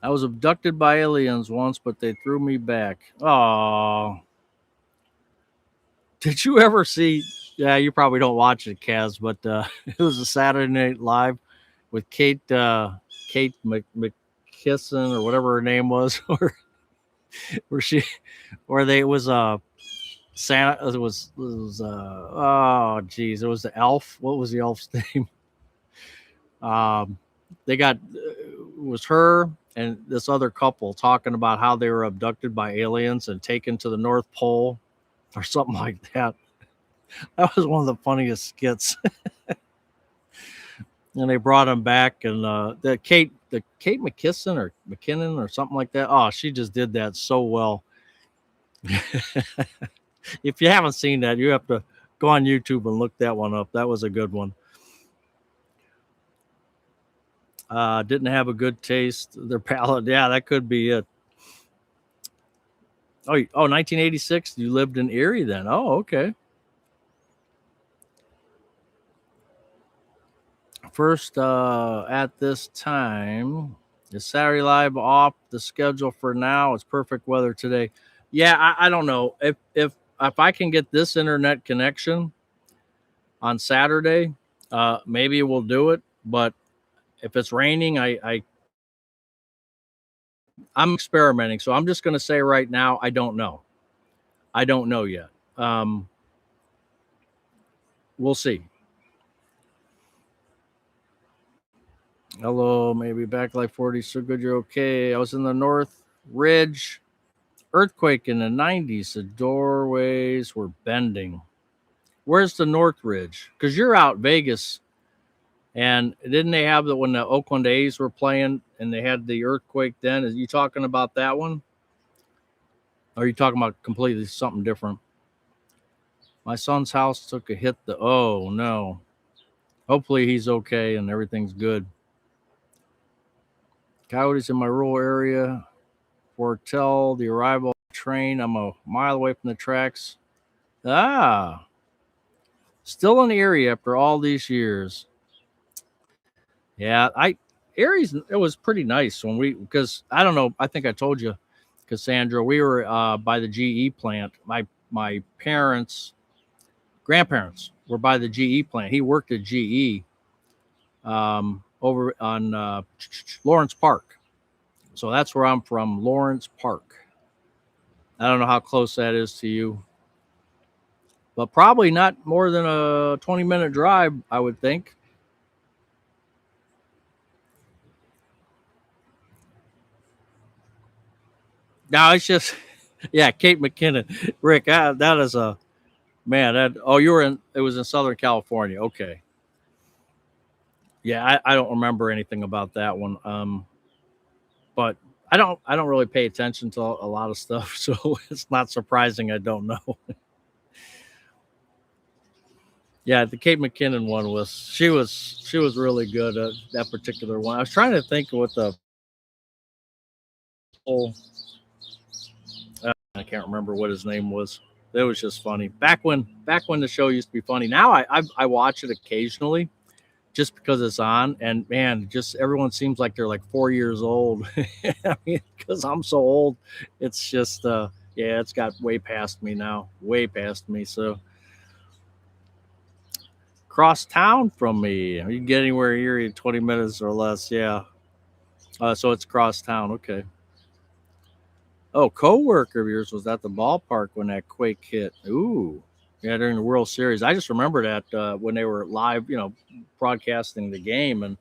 Speaker 1: I was abducted by aliens once, but they threw me back. Oh, did you ever see? Yeah, you probably don't watch it, Kaz, but it was a Saturday Night Live with Kate McKisson or whatever her name was, where she, where they it was Santa. It was oh geez, it was the elf. What was the elf's name? They got it was her and this other couple talking about how they were abducted by aliens and taken to the North Pole or something like that. That was one of the funniest skits. And they brought him back, and the Kate McKisson or McKinnon or something like that. Oh, she just did that so well. If you haven't seen that, you have to go on YouTube and look that one up. That was a good one. Didn't have a good taste. Their palate, yeah, that could be it. Oh, 1986. You lived in Erie then. Oh, okay. First, at this time, is Saturday Live off the schedule for now? It's perfect weather today. Yeah, I don't know if I can get this internet connection on Saturday, maybe we'll do it. But if it's raining, I'm experimenting, so I'm just going to say right now, I don't know. I don't know yet. We'll see. Hello, maybe back like 40. So good, you're okay. I was in the North Ridge. Earthquake in the 90s. The doorways were bending. Where's the North Ridge? Because you're out Vegas. And didn't they have that when the Oakland A's were playing and they had the earthquake then? Are you talking about that one? Or are you talking about completely something different? My son's house took a hit. Oh, no. Hopefully he's okay and everything's good. Coyotes in my rural area foretell the arrival of the train. I'm a mile away from the tracks. Ah, still in the area after all these years. Yeah, Erie's, it was pretty nice when because I don't know, I think I told you, Cassandra, we were by the GE plant. My grandparents were by the GE plant. He worked at GE over on Lawrence Park. So that's where I'm from, Lawrence Park. I don't know how close that is to you, but probably not more than a 20-minute drive, I would think. No, it's just, yeah, Kate McKinnon. Rick, that is a, man, you were it was in Southern California. Okay. Yeah, I don't remember anything about that one. But I don't really pay attention to a lot of stuff, so it's not surprising I don't know. Yeah, the Kate McKinnon one she was really good at that particular one. I was trying to think of what the whole I can't remember what his name was. It was just funny back when the show used to be funny. Now I watch it occasionally just because it's on, and man, just everyone seems like they're like 4 years old. I mean, because I'm so old, it's just yeah, it's got way past me now, way past me. So cross town from me, you can get anywhere here in 20 minutes or less. Yeah, so it's cross town. Okay. Oh, co-worker of yours was at the ballpark when that quake hit. Ooh, yeah, during the World Series. I just remember that when they were live, broadcasting the game, and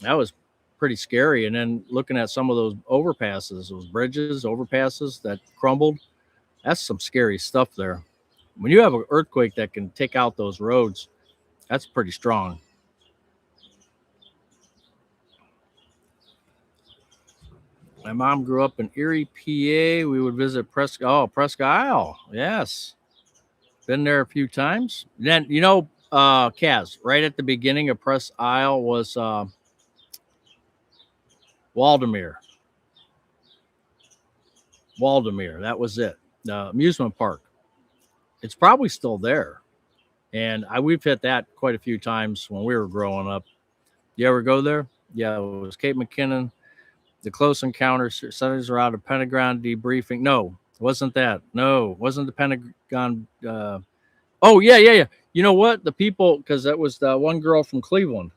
Speaker 1: that was pretty scary. And then looking at some of those overpasses, those bridges, overpasses that crumbled, that's some scary stuff there. When you have an earthquake that can take out those roads, that's pretty strong. My mom grew up in Erie, PA. We would visit Presque Isle. Yes. Been there a few times. Then, Kaz, right at the beginning of Presque Isle was Waldemere. That was it. The amusement park. It's probably still there. And we've hit that quite a few times when we were growing up. You ever go there? Yeah, it was Kate McKinnon. The Close Encounters centers around a Pentagon debriefing. No, wasn't that. No, wasn't the Pentagon. Oh, yeah. You know what? The people, because that was the one girl from Cleveland,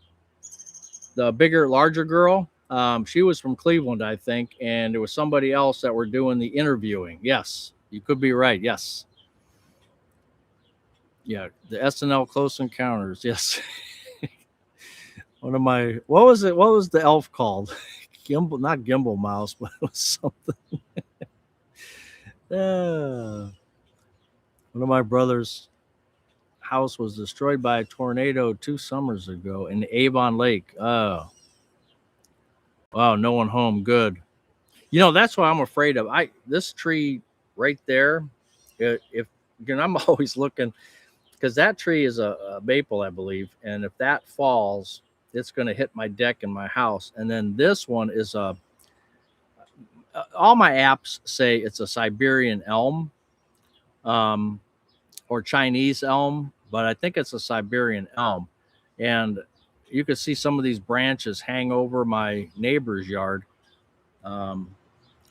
Speaker 1: the bigger, larger girl. She was from Cleveland, I think, and there was somebody else that were doing the interviewing. Yes, you could be right. Yes. Yeah, the SNL Close Encounters. Yes. One of my, what was it? What was the elf called? Gimbal, not Gimbal Mouse, but it was something. One of my brother's house was destroyed by a tornado 2 summers ago in Avon Lake. Oh, wow, no one home. Good. You know, that's what I'm afraid of. This tree right there, if you know, I'm always looking, because that tree is a maple, I believe, and if that falls, it's going to hit my deck in my house. And then this one is all my apps say it's a Siberian elm, or Chinese elm, but I think it's a Siberian elm. And you can see some of these branches hang over my neighbor's yard.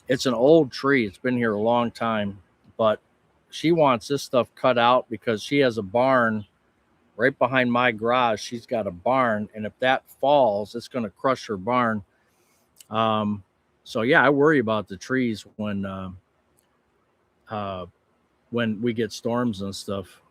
Speaker 1: It's an old tree. It's been here a long time, but she wants this stuff cut out because she has a barn right behind my garage. She's got a barn, and if that falls, it's going to crush her barn. So yeah, I worry about the trees when we get storms and stuff.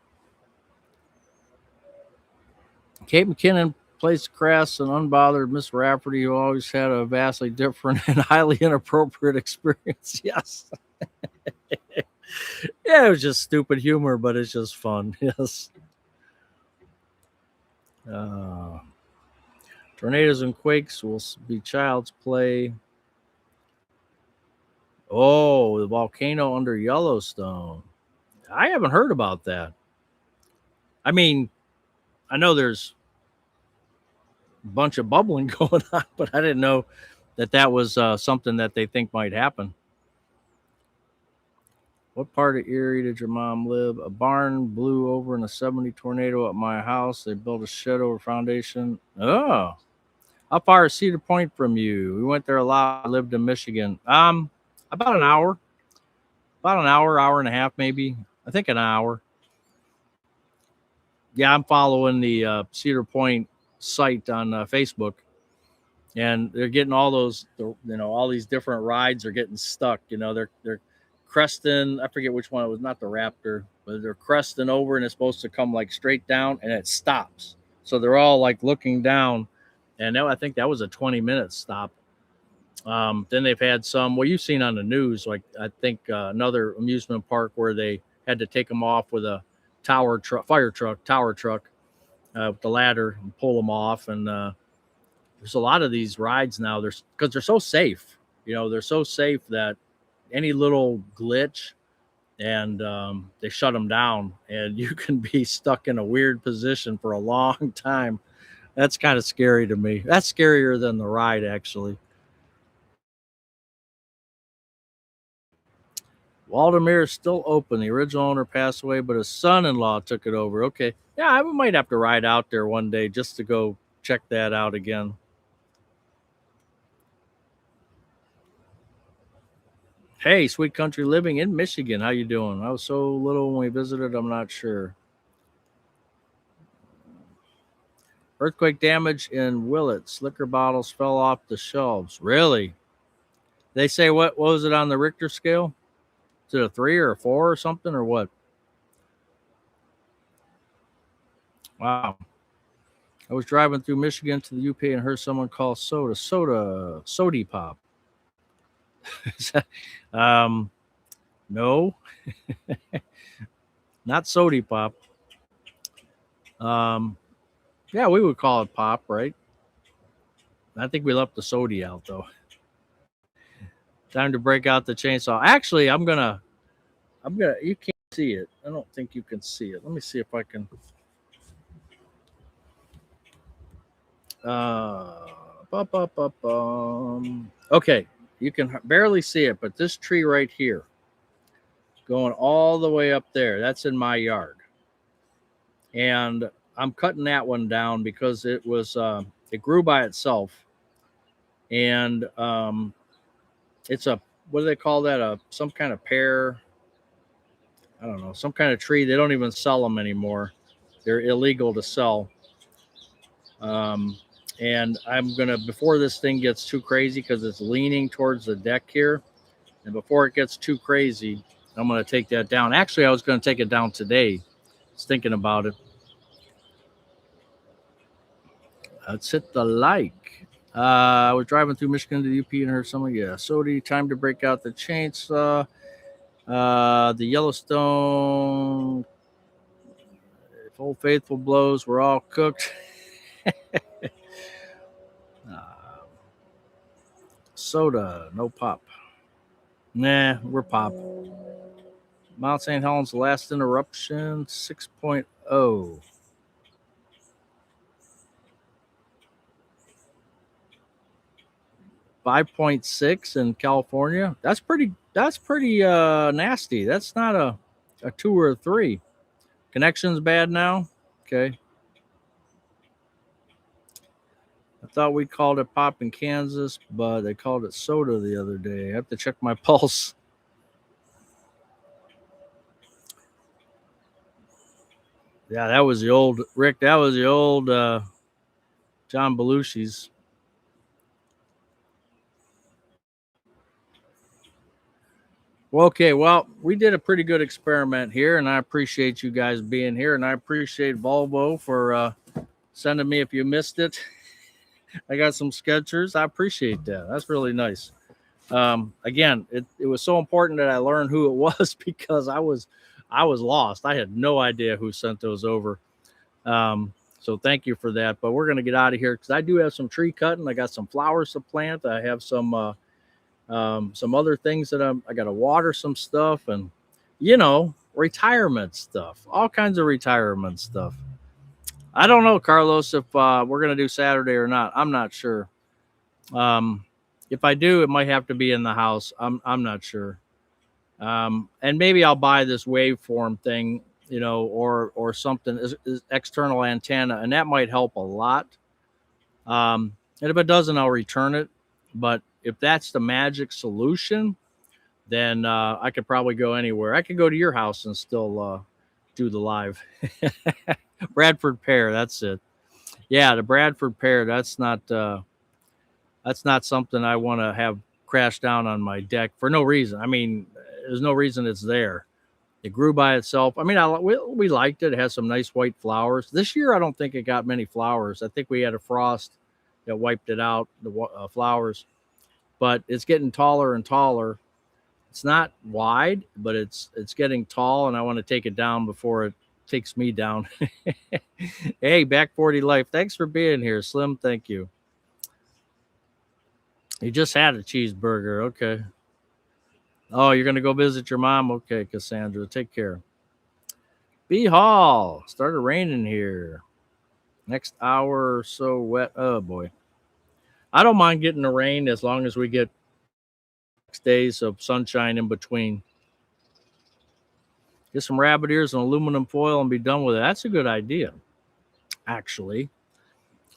Speaker 1: Kate McKinnon plays crass and unbothered Miss Rafferty, who always had a vastly different and highly inappropriate experience. Yes. Yeah, it was just stupid humor, but it's just fun. Yes. Tornadoes and quakes will be child's play. Oh, the volcano under Yellowstone. I haven't heard about that. I mean, I know there's a bunch of bubbling going on, but I didn't know that was something that they think might happen. What part of Erie did your mom live? A barn blew over in a 70 tornado at my house. They built a shed over foundation. Oh, how far is Cedar Point from you? We went there a lot. I lived in Michigan. About an hour. About an hour and a half, maybe. I think an hour. Yeah, I'm following the Cedar Point site on Facebook, and they're getting all those, all these different rides are getting stuck. They're cresting. I forget which one it was. Not the Raptor, but they're cresting over, and it's supposed to come like straight down, and it stops. So they're all like looking down, and I think that was a 20-minute stop. Then they've had some. Well, you've seen on the news, like I think another amusement park where they had to take them off with a tower truck with the ladder and pull them off. And there's a lot of these rides now. Because they're so safe. They're so safe that any little glitch and they shut them down, and you can be stuck in a weird position for a long time. That's kind of scary to me. That's scarier than the ride, actually. Waldemere is still open. The original owner passed away, but his son-in-law took it over. Okay. Yeah, I might have to ride out there one day just to go check that out again. Hey, Sweet Country Living in Michigan. How you doing? I was so little when we visited, I'm not sure. Earthquake damage in Willits. Liquor bottles fell off the shelves. Really? They say what was it on the Richter scale? Is it a 3 or a 4 or something, or what? Wow. I was driving through Michigan to the UP and heard someone call Sody Pop. No, not Sody Pop. Yeah, we would call it pop, right? I think we left the sody out though. Time to break out the chainsaw. Actually, I'm gonna. You can't see it. I don't think you can see it. Let me see if I can. Okay, you can barely see it, but this tree right here, going all the way up there, that's in my yard, and I'm cutting that one down because it grew by itself, and It's a, what do they call that? Some kind of pear. I don't know, some kind of tree. They don't even sell them anymore. They're illegal to sell. Um, and I'm gonna, before this thing gets too crazy, because it's leaning towards the deck here, and before it gets too crazy, I'm gonna take that down. Actually, I was gonna take it down today. I was thinking about it. Let's hit the like. I was driving through Michigan to the UP and heard someone, yeah, Sodi, time to break out the chainsaw. The Yellowstone, if Old Faithful blows, we're all cooked. Soda, no pop. Nah, we're pop. Mount St. Helens last interruption 6.0. .6 in California. That's pretty nasty. That's not a 2 or a 3. Connection's bad now. Okay. I thought we called it pop in Kansas, but they called it soda the other day. I have to check my pulse. Yeah, that was the old Rick. That was the old John Belushi's. Well, okay, well, we did a pretty good experiment here, and I appreciate you guys being here, and I appreciate Volvo for sending me, if you missed it, I got some Skechers. I appreciate that. That's really nice. Again, it was so important that I learned who it was, because I was lost. I had no idea who sent those over. So thank you for that. But we're going to get out of here, because I do have some tree cutting. I got some flowers to plant. I have some other things that I got to water some stuff, and retirement stuff, all kinds of retirement stuff. I don't know, Carlos, if we're going to do Saturday or not. I'm not sure. If I do, it might have to be in the house. I'm not sure. And maybe I'll buy this waveform thing, or something, is external antenna, and that might help a lot. And if it doesn't, I'll return it. But if that's the magic solution, then I could probably go anywhere. I could go to your house and still do the live. Bradford pear, that's it. Yeah, the Bradford pear. That's not something I want to have crash down on my deck for no reason. I mean, there's no reason it's there. It grew by itself. I mean, we liked it. It has some nice white flowers. This year, I don't think it got many flowers. I think we had a frost that wiped it out, the flowers. But it's getting taller and taller. It's not wide, but it's getting tall, and I want to take it down before it takes me down. Hey, Back 40 Life, thanks for being here. Slim, thank you. You just had a cheeseburger. Okay. Oh, you're going to go visit your mom? Okay, Cassandra, take care. B Hall, started raining here. Next hour or so wet. Oh, boy. I don't mind getting the rain as long as we get 6 days of sunshine in between. Get some rabbit ears and aluminum foil and be done with it. That's a good idea, actually.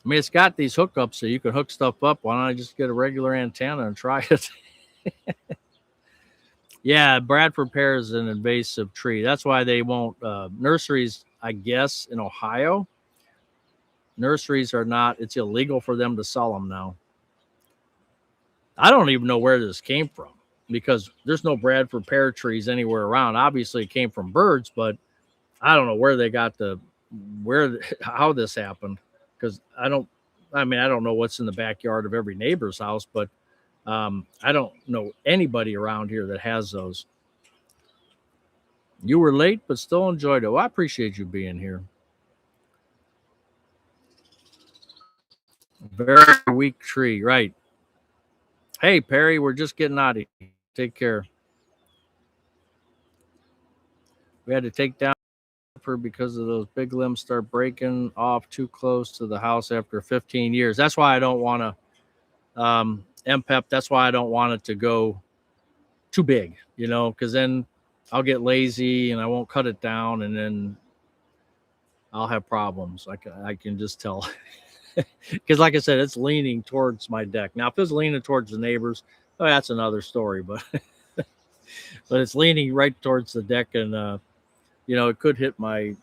Speaker 1: I mean, it's got these hookups so you can hook stuff up. Why don't I just get a regular antenna and try it? Yeah, Bradford pear is an invasive tree. That's why they won't. Nurseries, I guess, in Ohio, nurseries are not. It's illegal for them to sell them now. I don't even know where this came from, because there's no Bradford pear trees anywhere around. Obviously, it came from birds, but I don't know where they got how this happened, because I don't know what's in the backyard of every neighbor's house, but I don't know anybody around here that has those. You were late, but still enjoyed it. Well, I appreciate you being here. Very weak tree, right? Hey, Perry, we're just getting out of here. Take care. We had to take down because of those big limbs start breaking off too close to the house after 15 years. That's why I don't want to MPEP. That's why I don't want it to go too big, because then I'll get lazy and I won't cut it down, and then I'll have problems. I can just tell. Because like I said, it's leaning towards my deck. Now, if it's leaning towards the neighbors, Oh, that's another story, but but it's leaning right towards the deck, and it could hit my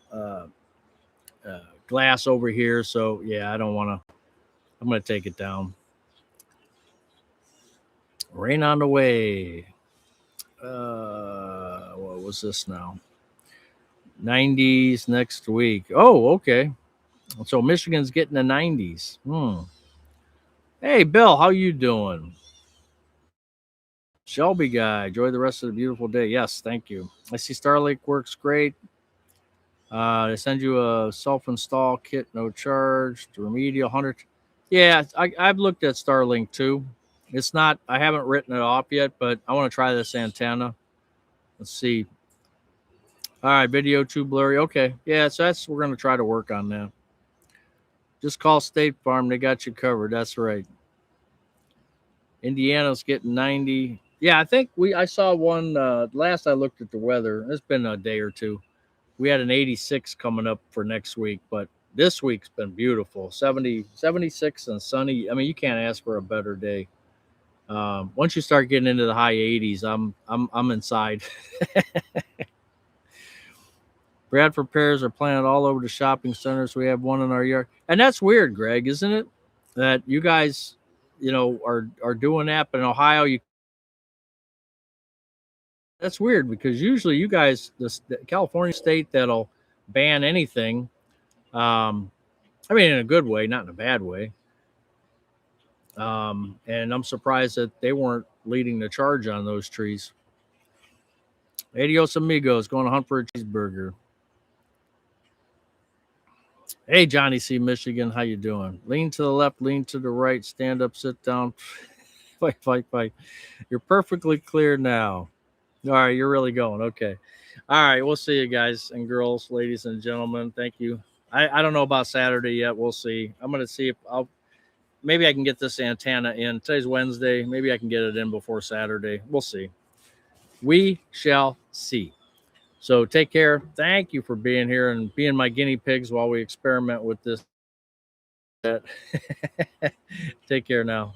Speaker 1: glass over here. So yeah, I don't want to. I'm going to take it down. Rain on the way. What was this now? 90s next week. Oh, okay. So Michigan's getting the 90s. Hey, Bill, how you doing? Shelby guy, enjoy the rest of the beautiful day. Yes, thank you. I see Starlink works great. They send you a self-install kit, no charge. The remedial 100. Yeah, I've looked at Starlink too. It's not. I haven't written it off yet, but I want to try this antenna. Let's see. All right, video too blurry. Okay, yeah, so we're gonna try to work on that. Just call State Farm; they got you covered. That's right. Indiana's getting 90. Yeah, I think I saw one last I looked at the weather. It's been a day or two. We had an 86 coming up for next week, but this week's been beautiful. 70, 76 and sunny. I mean, you can't ask for a better day. Once you start getting into the high 80s, I'm inside. Bradford pears are planted all over the shopping centers. We have one in our yard, and that's weird, Greg, isn't it? That you guys, are doing that, but in Ohio, that's weird because usually you guys, the California state that'll ban anything. I mean, in a good way, not in a bad way. And I'm surprised that they weren't leading the charge on those trees. Adios amigos, going to hunt for a cheeseburger. Hey, Johnny C. Michigan, how you doing? Lean to the left, lean to the right, stand up, sit down, fight, fight, fight. You're perfectly clear now. All right, you're really going. Okay. All right, we'll see you guys and girls, ladies and gentlemen. Thank you. I don't know about Saturday yet. We'll see. I'm going to see if maybe I can get this antenna in. Today's Wednesday. Maybe I can get it in before Saturday. We'll see. We shall see. So take care. Thank you for being here and being my guinea pigs while we experiment with this. Take care now.